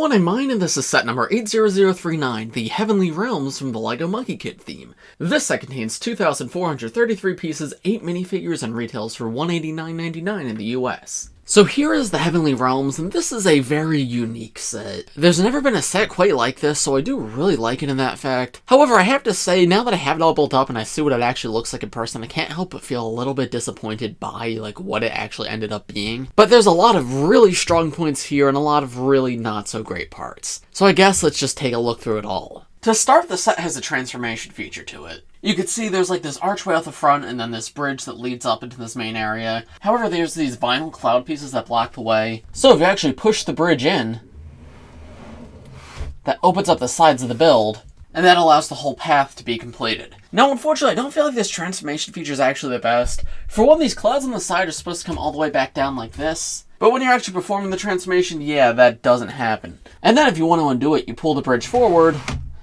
one in mind, and this is set number 80039, the Heavenly Realms from the LEGO Monkie Kid theme. This set contains 2,433 pieces, 8 minifigures, and retails for $189.99 in the US. So here is the Heavenly Realms, and this is a very unique set. There's never been a set quite like this, so I do really like it in that fact. However, I have to say, now that I have it all built up and I see what it actually looks like in person, I can't help but feel a little bit disappointed by what it actually ended up being. But there's a lot of really strong points here and a lot of really not so great parts. So I guess let's just take a look through it all. To start, the set has a transformation feature to it. You can see there's this archway out the front and then this bridge that leads up into this main area. However, there's these vinyl cloud pieces that block the way. So if you actually push the bridge in, that opens up the sides of the build, and that allows the whole path to be completed. Now, unfortunately, I don't feel like this transformation feature is actually the best. For one, these clouds on the side are supposed to come all the way back down like this. But when you're actually performing the transformation, yeah, that doesn't happen. And then if you want to undo it, you pull the bridge forward.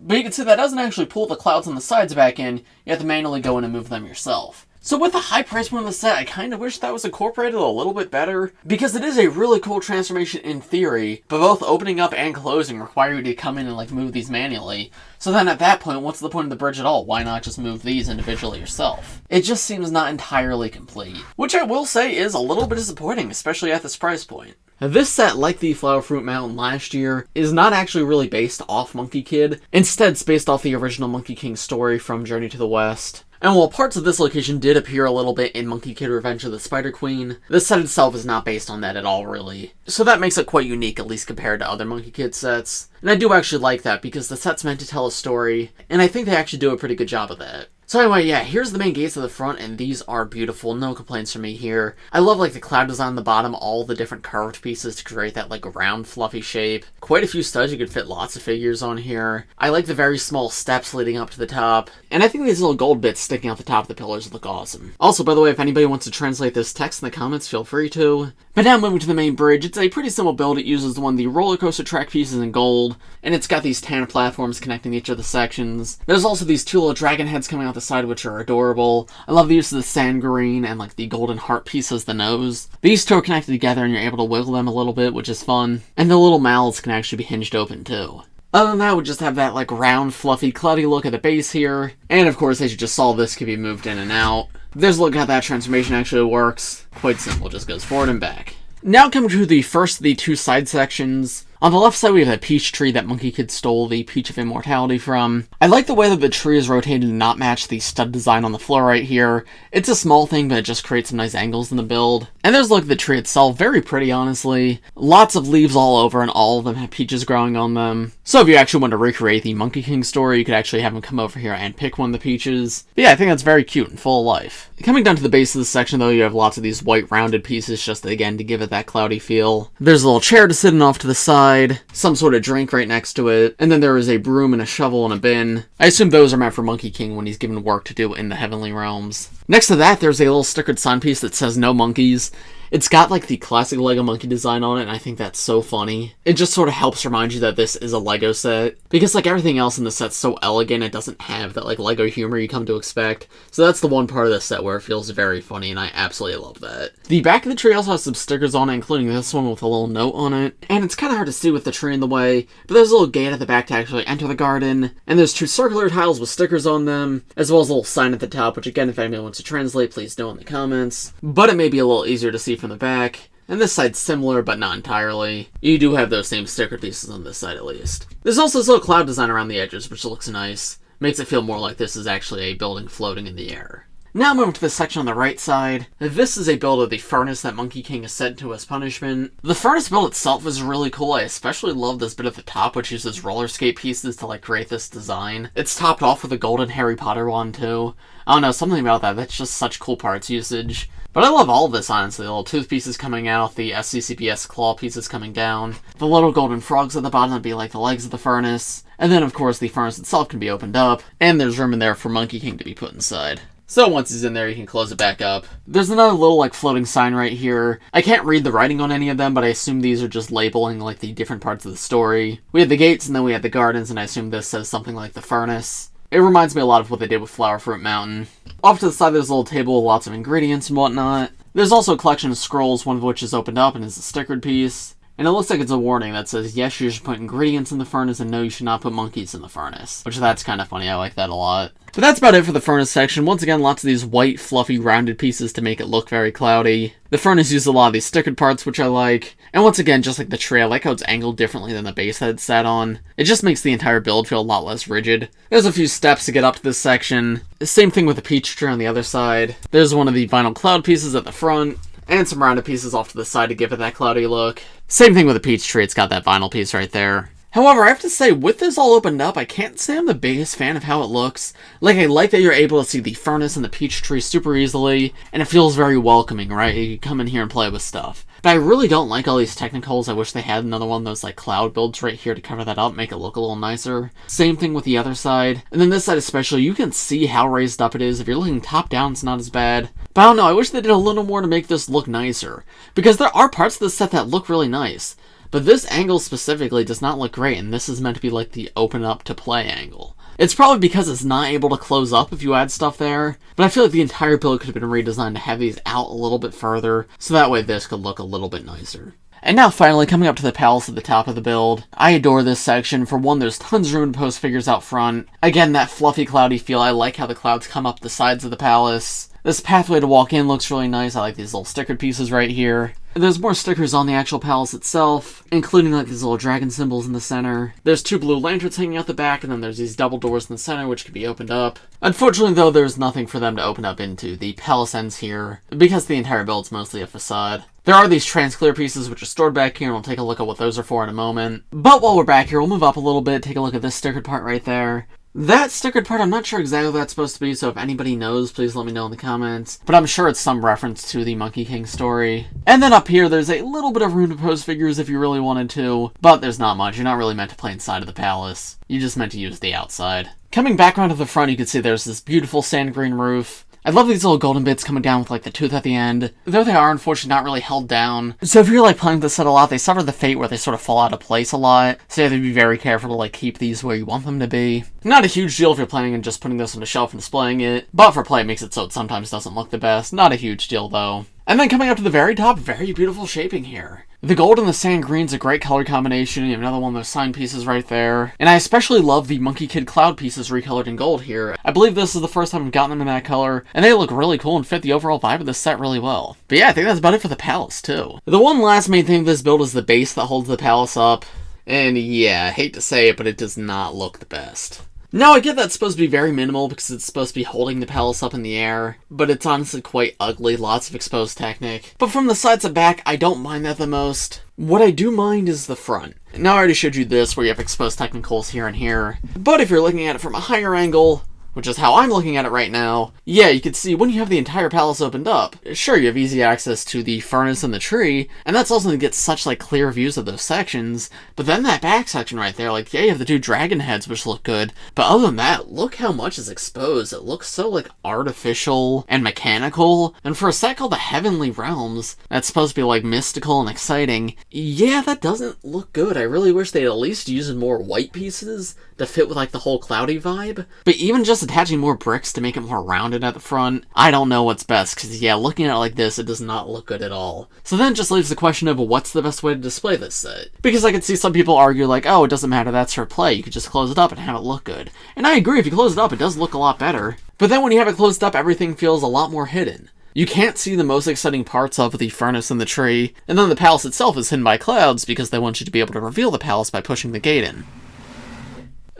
But you can see that doesn't actually pull the clouds on the sides back in, you have to manually go in and move them yourself. So with the high price point of the set, I kind of wish that was incorporated a little bit better, because it is a really cool transformation in theory, but both opening up and closing require you to come in and move these manually. So then at that point, what's the point of the bridge at all? Why not just move these individually yourself? It just seems not entirely complete. Which I will say is a little bit disappointing, especially at this price point. This set, like the Flower Fruit Mountain last year, is not actually really based off Monkey Kid. Instead, it's based off the original Monkey King story from Journey to the West. And while parts of this location did appear a little bit in Monkey Kid Revenge of the Spider Queen, the set itself is not based on that at all, really. So that makes it quite unique, at least compared to other Monkey Kid sets. And I do actually like that, because the set's meant to tell a story, and I think they actually do a pretty good job of that. So anyway, yeah, here's the main gates at the front, and these are beautiful. No complaints from me here. I love, the cloud design on the bottom, all the different curved pieces to create that, round, fluffy shape. Quite a few studs, you could fit lots of figures on here. I like the very small steps leading up to the top. And I think these little gold bits sticking out the top of the pillars look awesome. Also, by the way, if anybody wants to translate this text in the comments, feel free to. But now moving to the main bridge, it's a pretty simple build. It uses one of the roller coaster track pieces in gold, and it's got these tan platforms connecting each of the sections. There's also these two little dragon heads coming out the side, which are adorable. I love the use of the sand green and the golden heart piece as the nose. These two are connected together and you're able to wiggle them a little bit, which is fun. And the little mouths can actually be hinged open too. Other than that, we just have that round, fluffy, cloudy look at the base here. And of course, as you just saw, this can be moved in and out. There's a look at how that transformation actually works. Quite simple, just goes forward and back. Now coming to the first of the two side sections. On the left side, we have a peach tree that Monkey Kid stole the Peach of Immortality from. I like the way that the tree is rotated and not match the stud design on the floor right here. It's a small thing, but it just creates some nice angles in the build. And there's a look at the tree itself, very pretty, honestly. Lots of leaves all over, and all of them have peaches growing on them. So if you actually want to recreate the Monkey King story, you could actually have him come over here and pick one of the peaches. But yeah, I think that's very cute and full of life. Coming down to the base of this section, though, you have lots of these white rounded pieces, just again to give it that cloudy feel. There's a little chair to sit in off to the side, some sort of drink right next to it, and then there is a broom and a shovel and a bin. I assume those are meant for Monkey King when he's given work to do in the Heavenly Realms. Next to that, there's a little stickered sign piece that says "No Monkeys." It's got the classic LEGO Monkey design on it, and I think that's so funny. It just sort of helps remind you that this is a LEGO set, because everything else in the set's so elegant, it doesn't have that LEGO humor you come to expect. So that's the one part of the set where it feels very funny, and I absolutely love that. The back of the tree also has some stickers on it, including this one with a little note on it. And it's kind of hard to see with the tree in the way, but there's a little gate at the back to actually enter the garden, and there's two circular tiles with stickers on them, as well as a little sign at the top, which again, if anyone wants to translate, please know in the comments. But it may be a little easier to see from the back. And this side's similar, but not entirely. You do have those same sticker pieces on this side, at least. There's also this little cloud design around the edges, which looks nice. Makes it feel more like this is actually a building floating in the air. Now moving to the section on the right side. This is a build of the furnace that Monkey King is sent to as punishment. The furnace build itself is really cool. I especially love this bit at the top, which uses roller skate pieces to create this design. It's topped off with a golden Harry Potter one too. I don't know, something about that. That's just such cool parts usage. But I love all of this, honestly. The little tooth pieces coming out, the SCCPS claw pieces coming down, the little golden frogs at the bottom that be like the legs of the furnace, and then of course the furnace itself can be opened up, and there's room in there for Monkey King to be put inside. So once he's in there, you can close it back up. There's another little floating sign right here. I can't read the writing on any of them, but I assume these are just labeling the different parts of the story. We have the gates, and then we have the gardens, and I assume this says something like the furnace. It reminds me a lot of what they did with Flower Fruit Mountain. Off to the side, there's a little table with lots of ingredients and whatnot. There's also a collection of scrolls, one of which is opened up and is a stickered piece. And it looks like it's a warning that says, yes, you should put ingredients in the furnace, and no, you should not put monkeys in the furnace. Which, that's kind of funny. I like that a lot. But that's about it for the furnace section. Once again, lots of these white, fluffy, rounded pieces to make it look very cloudy. The furnace uses a lot of these stickered parts, which I like. And once again, just like the tree, I like how it's angled differently than the base that it's sat on. It just makes the entire build feel a lot less rigid. There's a few steps to get up to this section. Same thing with the peach tree on the other side. There's one of the vinyl cloud pieces at the front, and some rounded pieces off to the side to give it that cloudy look. Same thing with the peach tree, it's got that vinyl piece right there. However, I have to say, with this all opened up, I can't say I'm the biggest fan of how it looks. Like, I like that you're able to see the furnace and the peach tree super easily, and it feels very welcoming, right? You can come in here and play with stuff. But I really don't like all these technicals. I wish they had another one of those, like, cloud builds right here to cover that up, make it look a little nicer. Same thing with the other side. And then this side especially, you can see how raised up it is. If you're looking top down, it's not as bad. But I don't know, I wish they did a little more to make this look nicer. Because there are parts of this set that look really nice. But this angle specifically does not look great, and this is meant to be like the open up to play angle. It's probably because it's not able to close up if you add stuff there, but I feel like the entire build could have been redesigned to have these out a little bit further, so that way this could look a little bit nicer. And now finally, coming up to the palace at the top of the build. I adore this section. For one, there's tons of room to post figures out front. Again, that fluffy, cloudy feel. I like how the clouds come up the sides of the palace. This pathway to walk in looks really nice. I like these little stickered pieces right here. There's more stickers on the actual palace itself, including like these little dragon symbols in the center. There's two blue lanterns hanging out the back, and then there's these double doors in the center which can be opened up. Unfortunately though, there's nothing for them to open up into. The palace ends here, because the entire build's mostly a facade. There are these transclear pieces which are stored back here, and we'll take a look at what those are for in a moment. But while we're back here, we'll move up a little bit, take a look at this stickered part right there. That stickered part, I'm not sure exactly what that's supposed to be, so if anybody knows, please let me know in the comments. But I'm sure it's some reference to the Monkey King story. And then up here, there's a little bit of room to pose figures if you really wanted to, but there's not much. You're not really meant to play inside of the palace. You're just meant to use the outside. Coming back around to the front, you can see there's this beautiful sand green roof. I love these little golden bits coming down with like the tooth at the end, though they are unfortunately not really held down. So if you're like playing this set a lot, they suffer the fate where they sort of fall out of place a lot, so you have to be very careful to like keep these where you want them to be. Not a huge deal if you're planning on just putting this on the shelf and displaying it, but for play it makes it so it sometimes doesn't look the best. Not a huge deal though. And then coming up to the very top, very beautiful shaping here. The gold and the sand green's a great color combination. You have another one of those sign pieces right there. And I especially love the Monkey Kid cloud pieces recolored in gold here. I believe this is the first time I've gotten them in that color, and they look really cool and fit the overall vibe of this set really well. But yeah, I think that's about it for the palace too. The one last main thing of this build is the base that holds the palace up. And yeah, I hate to say it, but it does not look the best. Now, I get that's supposed to be very minimal because it's supposed to be holding the palace up in the air, but it's honestly quite ugly, lots of exposed technic. But from the sides and back, I don't mind that the most. What I do mind is the front. Now, I already showed you this where you have exposed technicals here and here, but if you're looking at it from a higher angle, which is how I'm looking at it right now, yeah, you can see when you have the entire palace opened up, sure, you have easy access to the furnace and the tree, and that's also to get such, like, clear views of those sections, but then that back section right there, like, yeah, you have the two dragon heads, which look good, but other than that, look how much is exposed. It looks so, like, artificial and mechanical, and for a set called the Heavenly Realms, that's supposed to be, like, mystical and exciting, yeah, that doesn't look good. I really wish they'd at least use more white pieces to fit with, like, the whole cloudy vibe, but even just attaching more bricks to make it more rounded at the front, I don't know what's best, because yeah, looking at it like this, it does not look good at all. So then it just leaves the question of what's the best way to display this set? Because I could see some people argue like, oh, it doesn't matter, that's for play, you could just close it up and have it look good. And I agree, if you close it up, it does look a lot better. But then when you have it closed up, everything feels a lot more hidden. You can't see the most exciting parts of the furnace and the tree, and then the palace itself is hidden by clouds because they want you to be able to reveal the palace by pushing the gate in.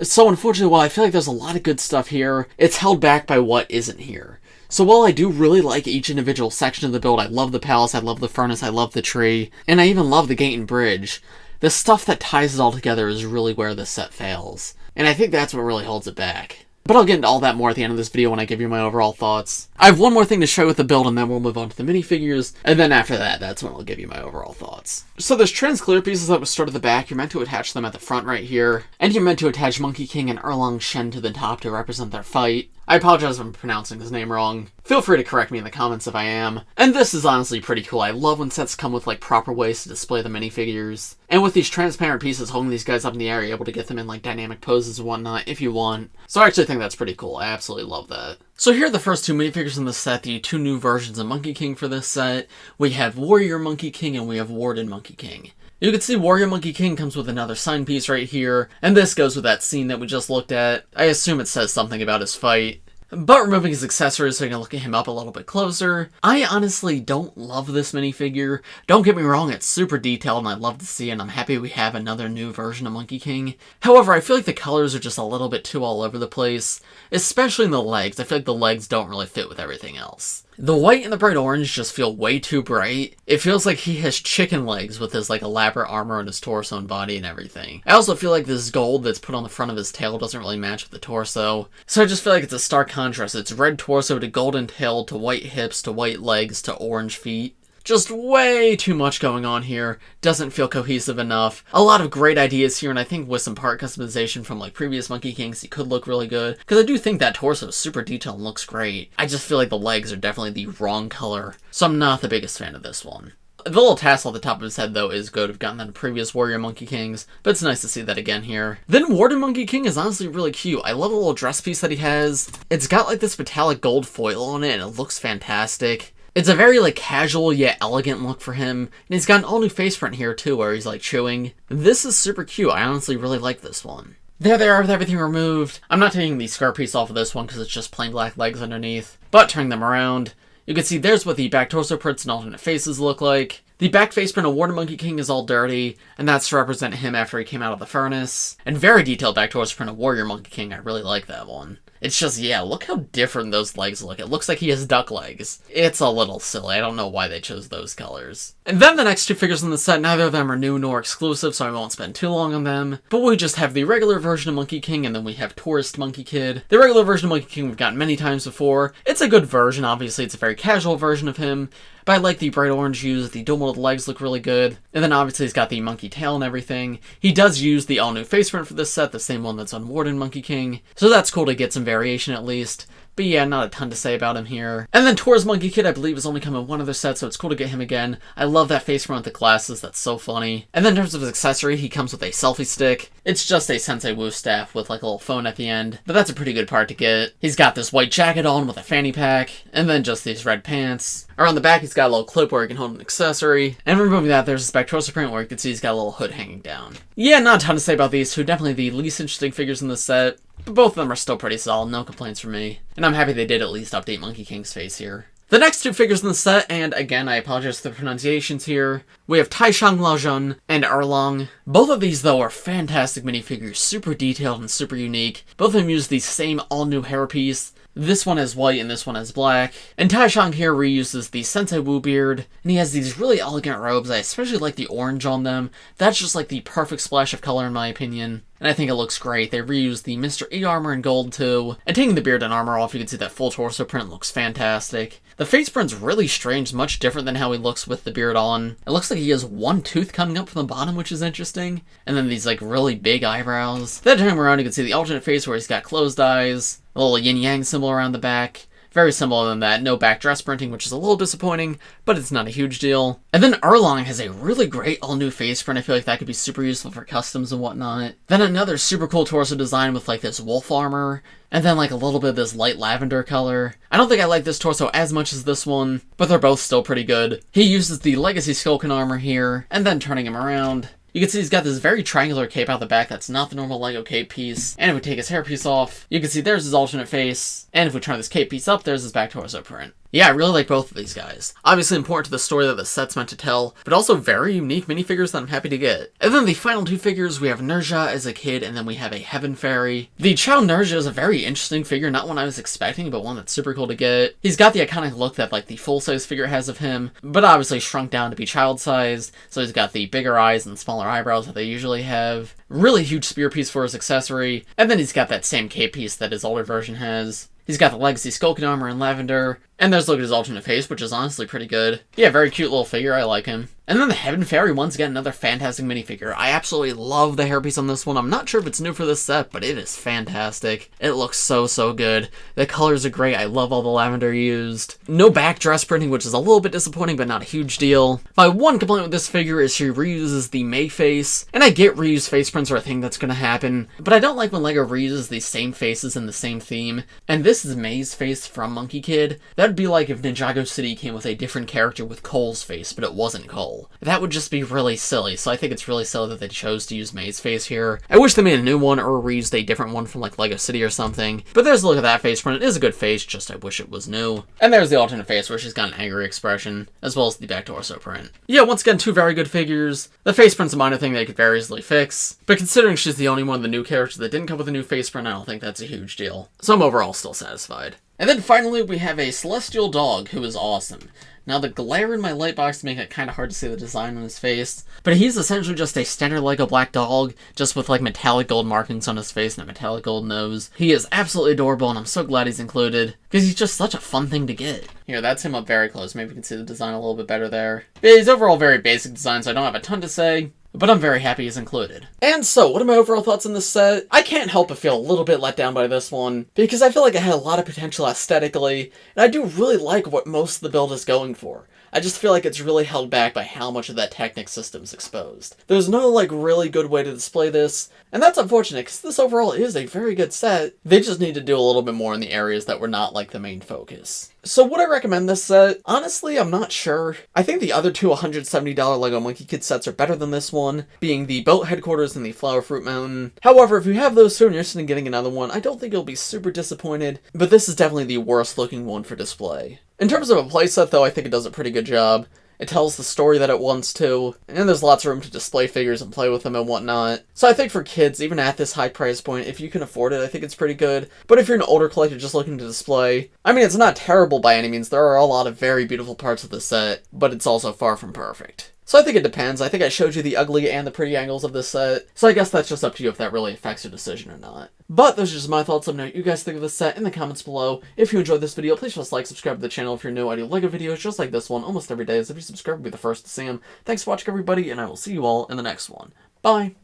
So unfortunately, while I feel like there's a lot of good stuff here, it's held back by what isn't here. So while I do really like each individual section of the build, I love the palace, I love the furnace, I love the tree, and I even love the gate and bridge, the stuff that ties it all together is really where this set fails. And I think that's what really holds it back. But I'll get into all that more at the end of this video when I give you my overall thoughts. I have one more thing to show you with the build, and then we'll move on to the minifigures, and then after that, that's when I'll give you my overall thoughts. So there's transclear pieces that were stored at the back. You're meant to attach them at the front right here, and you're meant to attach Monkey King and Erlang Shen to the top to represent their fight. I apologize if I'm pronouncing his name wrong. Feel free to correct me in the comments if I am. And this is honestly pretty cool. I love when sets come with like proper ways to display the minifigures. And with these transparent pieces holding these guys up in the air, you're able to get them in like dynamic poses and whatnot if you want. So I actually think that's pretty cool. I absolutely love that. So here are the first two minifigures in the set, the two new versions of Monkey King for this set. We have Warrior Monkey King and we have Warden Monkey King. You can see Warden Monkey King comes with another sign piece right here, and this goes with that scene that we just looked at. I assume it says something about his fight. But removing his accessories so you can look at him up a little bit closer. I honestly don't love this minifigure. Don't get me wrong, it's super detailed and I love to see it, and I'm happy we have another new version of Monkey King. However, I feel like the colors are just a little bit too all over the place, especially in the legs. I feel like the legs don't really fit with everything else. The white and the bright orange just feel way too bright. It feels like he has chicken legs with his elaborate armor and his torso and body and everything. I also feel like this gold that's put on the front of his tail doesn't really match with the torso. So I just feel like it's a stark contrast. It's red torso to golden tail to white hips to white legs to orange feet. Just way too much going on here. Doesn't feel cohesive enough. A lot of great ideas here, and I think with some part customization from previous Monkey Kings, he could look really good. Because I do think that torso is super detailed and looks great. I just feel like the legs are definitely the wrong color, so I'm not the biggest fan of this one. The little tassel at the top of his head, though, is good. I've gotten that in previous Warrior Monkey Kings, but it's nice to see that again here. Then Warden Monkey King is honestly really cute. I love the little dress piece that he has. It's got this metallic gold foil on it, and it looks fantastic. It's a very casual yet elegant look for him, and he's got an all new face print here too, where he's chewing. This is super cute. I honestly really like this one. There they are with everything removed. I'm not taking the skirt piece off of this one because it's just plain black legs underneath, but turning them around, you can see there's what the back torso prints and alternate faces look like. The back face print of Warden Monkey King is all dirty, and that's to represent him after he came out of the furnace. And very detailed back torso print of Warrior Monkey King. I really like that one. It's just, yeah, look how different those legs look. It looks like he has duck legs. It's a little silly. I don't know why they chose those colors. And then the next two figures in the set, neither of them are new nor exclusive, so I won't spend too long on them. But we just have the regular version of Monkey King, and then we have Tourist Monkey Kid. The regular version of Monkey King we've gotten many times before. It's a good version, obviously. It's a very casual version of him. But I like the bright orange hues, the dual molded legs look really good. And then obviously he's got the monkey tail and everything. He does use the all new face print for this set, the same one that's on Warden Monkey King. So that's cool to get some variation at least. But yeah, not a ton to say about him here. And then Tourist Monkey Kid, I believe, has only come in one other set, so it's cool to get him again. I love that face front with the glasses, that's so funny. And then in terms of his accessory, he comes with a selfie stick. It's just a Sensei Wu staff with a little phone at the end, but that's a pretty good part to get. He's got this white jacket on with a fanny pack, and then just these red pants. Around the back, he's got a little clip where he can hold an accessory. And removing that, there's this back torso print where you can see he's got a little hood hanging down. Yeah, not a ton to say about these two. Definitely the least interesting figures in the set. But both of them are still pretty solid, no complaints from me. And I'm happy they did at least update Monkey King's face here. The next two figures in the set, and again, I apologize for the pronunciations here, we have Taishang Laojun and Erlang. Both of these, though, are fantastic minifigures, super detailed and super unique. Both of them use the same all-new hairpiece. This one is white and this one is black. And Taishang here reuses the Sensei Wu beard, and he has these really elegant robes. I especially like the orange on them. That's just the perfect splash of color in my opinion. And I think it looks great. They reused the Mr. E armor in gold too. And taking the beard and armor off, you can see that full torso print looks fantastic. The face print's really strange, much different than how he looks with the beard on. It looks like he has one tooth coming up from the bottom, which is interesting. And then these really big eyebrows. Then turning him around, you can see the alternate face where he's got closed eyes. A little yin-yang symbol around the back. Very similar than that. No back dress printing, which is a little disappointing, but it's not a huge deal. And then Erlang has a really great all-new face print. I feel like that could be super useful for customs and whatnot. Then another super cool torso design with this wolf armor. And then a little bit of this light lavender color. I don't think I like this torso as much as this one, but they're both still pretty good. He uses the Legacy Skulkin armor here, and then turning him around, you can see he's got this very triangular cape out the back that's not the normal LEGO cape piece. And if we take his hairpiece off, you can see there's his alternate face. And if we turn this cape piece up, there's his back torso print. Yeah, I really like both of these guys. Obviously important to the story that the set's meant to tell, but also very unique minifigures that I'm happy to get. And then the final two figures, we have Nezha as a kid, and then we have a Heaven Fairy. The child Nezha is a very interesting figure, not one I was expecting, but one that's super cool to get. He's got the iconic look that the full-size figure has of him, but obviously shrunk down to be child-sized, so he's got the bigger eyes and smaller eyebrows that they usually have. Really huge spear piece for his accessory, and then he's got that same cape piece that his older version has. He's got the Legacy Skulkin armor in lavender, and there's a look at his alternate face, which is honestly pretty good. Yeah, very cute little figure, I like him. And then the Heaven Fairy, once again, another fantastic minifigure. I absolutely love the hairpiece on this one. I'm not sure if it's new for this set, but it is fantastic. It looks so good. The colors are great. I love all the lavender used. No back dress printing, which is a little bit disappointing, but not a huge deal. My one complaint with this figure is she reuses the May face, and I get reused face prints are a thing that's gonna happen, but I don't like when LEGO reuses the same faces in the same theme. And this is May's face from Monkey Kid. That That'd be like if Ninjago City came with a different character with Cole's face, but it wasn't Cole. That would just be really silly, so I think it's really silly that they chose to use May's face here. I wish they made a new one or reused a different one from like LEGO City or something, but there's a look at that face print. It is a good face, just I wish it was new. And there's the alternate face where she's got an angry expression, as well as the back torso print. Yeah, once again, two very good figures. The face print's a minor thing they could very easily fix, but considering she's the only one of the new characters that didn't come with a new face print, I don't think that's a huge deal. So I'm overall still satisfied. And then finally, we have a Celestial Dog, who is awesome. Now, the glare in my light box make it kind of hard to see the design on his face, but he's essentially just a standard LEGO black dog, just with like metallic gold markings on his face and a metallic gold nose. He is absolutely adorable, and I'm so glad he's included, because he's just such a fun thing to get. Here, that's him up very close. Maybe you can see the design a little bit better there. But he's overall very basic design, so I don't have a ton to say, but I'm very happy he's included. And so, what are my overall thoughts on this set? I can't help but feel a little bit let down by this one, because I feel like it had a lot of potential aesthetically, and I do really like what most of the build is going for. I just feel like it's really held back by how much of that Technic system's exposed. There's no, like, really good way to display this, and that's unfortunate, because this overall is a very good set. They just need to do a little bit more in the areas that were not, like, the main focus. So would I recommend this set? Honestly, I'm not sure. I think the other two $170 LEGO Monkey Kid sets are better than this one, being the Boat Headquarters and the Flower Fruit Mountain. However, if you have those two and you're interested in getting another one, I don't think you'll be super disappointed, but this is definitely the worst looking one for display. In terms of a playset though, I think it does a pretty good job. It tells the story that it wants to, and there's lots of room to display figures and play with them and whatnot. So I think for kids, even at this high price point, if you can afford it, I think it's pretty good. But if you're an older collector just looking to display, I mean, it's not terrible by any means. There are a lot of very beautiful parts of the set, but it's also far from perfect. So I think it depends. I think I showed you the ugly and the pretty angles of this set, so I guess that's just up to you if that really affects your decision or not. But those are just my thoughts. Let me know what you guys think of this set in the comments below. If you enjoyed this video, please just like, subscribe to the channel if you're new. I do LEGO videos just like this one almost every day, so if you subscribe, you'll be the first to see them. Thanks for watching, everybody, and I will see you all in the next one. Bye!